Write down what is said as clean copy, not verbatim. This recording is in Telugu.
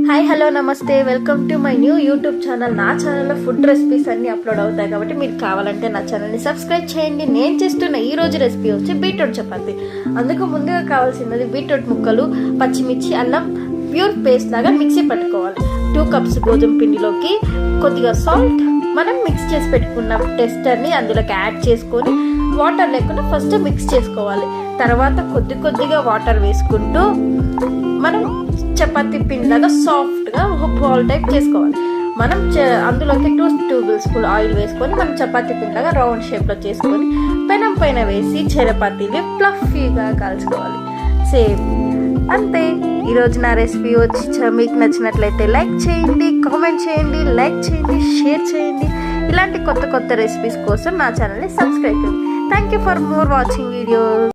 హాయ్ హలో నమస్తే, welcome to my new YouTube channel. నా ఛానల్లో ఫుడ్ రెసిపీస్ అన్నీ అప్లోడ్ అవుతాయి కాబట్టి మీరు కావాలంటే నా ఛానల్ని సబ్స్క్రైబ్ చేయండి. నేను చేస్తున్న ఈ రోజు రెసిపీ వచ్చి బీట్రూట్ చపాతి. అందుకు ముందుగా కావాల్సినది బీట్రూట్ ముక్కలు, పచ్చిమిర్చి, అల్లం ప్యూర్ పేస్ట్ లాగా మిక్సీ పట్టుకోవాలి. 2 కప్స్ గోధుమ పిండిలోకి కొద్దిగా సాల్ట్, మనం మిక్స్ చేసి పెట్టుకున్న టెస్టర్ని అందులోకి యాడ్ చేసుకొని వాటర్ లేకుండా ఫస్ట్ మిక్స్ చేసుకోవాలి. తర్వాత కొద్దిగా వాటర్ వేసుకుంటూ మనం చపాతీ పిండిలాగా సాఫ్ట్గా బాల్ టైప్ చేసుకోవాలి. మనం అందులోకి 2 టేబుల్ స్పూన్ ఆయిల్ వేసుకొని మనం చపాతీ పిండిలాగా రౌండ్ షేప్లో చేసుకొని పెనం పైన వేసి చపాతీని ఫ్లఫీగా కాల్చుకోవాలి. సేమ్ అంతే. ఈరోజు నా రెసిపీ వచ్చి మీకు నచ్చినట్లయితే లైక్ చేయండి, కామెంట్ చేయండి, లైక్ చేయండి, షేర్ చేయండి. ఇలాంటి కొత్త రెసిపీస్ కోసం నా ఛానల్ని సబ్స్క్రైబ్ చేయండి. Thank you for more watching videos.